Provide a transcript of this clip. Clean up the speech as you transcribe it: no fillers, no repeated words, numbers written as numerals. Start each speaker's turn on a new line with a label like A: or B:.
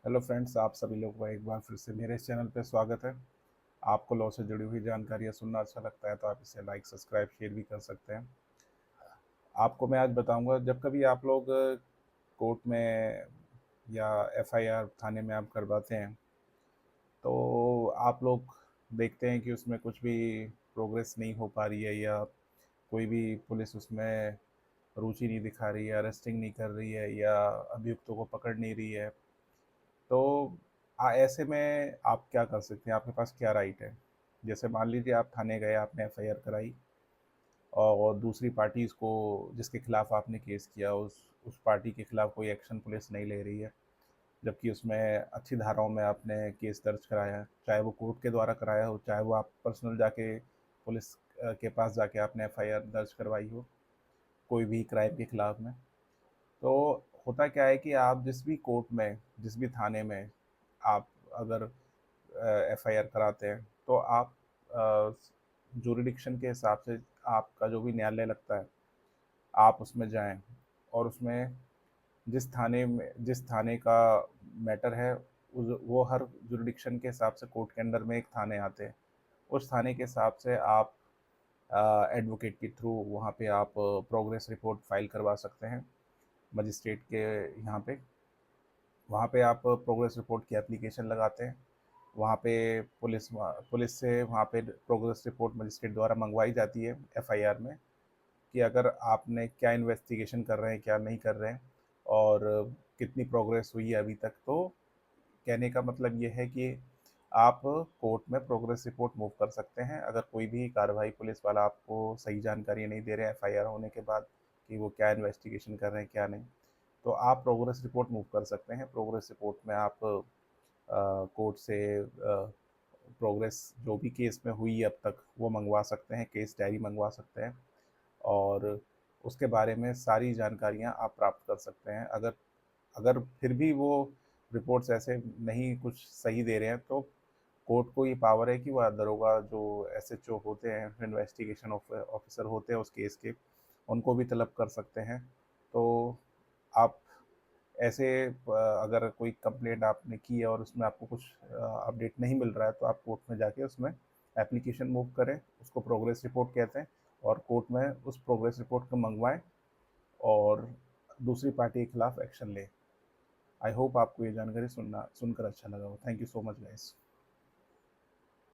A: Hello friends, आप सभी लोगों का एक बार फिर से मेरे इस चैनल पे स्वागत है। आपको लॉ से जुड़ी हुई जानकारियाँ सुनना अच्छा लगता है तो आप इसे लाइक, सब्सक्राइब, शेयर भी कर सकते हैं। आपको मैं आज बताऊंगा, जब कभी आप लोग कोर्ट में या एफआईआर थाने में आप करवाते हैं तो आप लोग देखते हैं कि उसमें कुछ भी प्रोग्रेस नहीं हो पा रही है, या कोई भी पुलिस उसमें रुचि नहीं दिखा रही है, अरेस्टिंग नहीं कर रही है, या अभियुक्तों को पकड़ नहीं रही है। तो ऐसे में आप क्या कर सकते हैं? आपके पास क्या राइट है? जैसे मान लीजिए आप थाने गए, आपने एफआईआर कराई और दूसरी पार्टी को, जिसके खिलाफ आपने केस किया, उस पार्टी के खिलाफ कोई एक्शन पुलिस नहीं ले रही है, जबकि उसमें अच्छी धाराओं में आपने केस दर्ज कराया है, चाहे वो कोर्ट के द्वारा कराया हो, चाहे वो आप पर्सनल जाके पुलिस के पास जाके आपने एफआईआर दर्ज करवाई हो कोई भी क्राइम के खिलाफ में। तो होता क्या है कि आप जिस भी कोर्ट में, जिस भी थाने में आप अगर एफआईआर कराते हैं तो आप जुरिडिक्शन के हिसाब से आपका जो भी न्यायालय लगता है आप उसमें जाएं, और उसमें जिस थाने का मैटर है वो हर जुरिडिक्शन के हिसाब से कोर्ट के अंडर में एक थाने आते हैं। उस थाने के हिसाब से आप एडवोकेट के थ्रू वहाँ पे आप प्रोग्रेस रिपोर्ट फाइल करवा सकते हैं मजिस्ट्रेट के यहाँ पे। वहाँ पे आप प्रोग्रेस रिपोर्ट की एप्लीकेशन लगाते हैं। वहाँ पे पुलिस से वहाँ पे प्रोग्रेस रिपोर्ट मजिस्ट्रेट द्वारा मंगवाई जाती है एफआईआर में, कि अगर आपने क्या इन्वेस्टिगेशन कर रहे हैं, क्या नहीं कर रहे हैं, और कितनी प्रोग्रेस हुई है अभी तक। तो कहने का मतलब ये है कि आप कोर्ट में प्रोग्रेस रिपोर्ट मूव कर सकते हैं अगर कोई भी कार्रवाई पुलिस वाला आपको सही जानकारी नहीं दे रहे हैं एफआईआर होने के बाद, कि वो क्या इन्वेस्टिगेशन कर रहे हैं क्या नहीं। तो आप प्रोग्रेस रिपोर्ट मूव कर सकते हैं। प्रोग्रेस रिपोर्ट में आप कोर्ट से प्रोग्रेस जो भी केस में हुई अब तक वो मंगवा सकते हैं, केस डायरी मंगवा सकते हैं, और उसके बारे में सारी जानकारियां आप प्राप्त कर सकते हैं। अगर अगर फिर भी वो रिपोर्ट्स ऐसे नहीं कुछ सही दे रहे हैं तो कोर्ट को ये पावर है कि वह दरोगा जो एसएचओ होते हैं, इन्वेस्टिगेशन ऑफिसर होते हैं उस केस के, उनको भी तलब कर सकते हैं। तो आप ऐसे अगर कोई कंप्लेंट आपने की है और उसमें आपको कुछ अपडेट नहीं मिल रहा है तो आप कोर्ट में जाके उसमें एप्लीकेशन मूव करें, उसको प्रोग्रेस रिपोर्ट कहते हैं, और कोर्ट में उस प्रोग्रेस रिपोर्ट को मंगवाएं और दूसरी पार्टी के खिलाफ एक्शन लें। आई होप आपको ये जानकारी सुनकर अच्छा लगा हो। Thank you so much guys.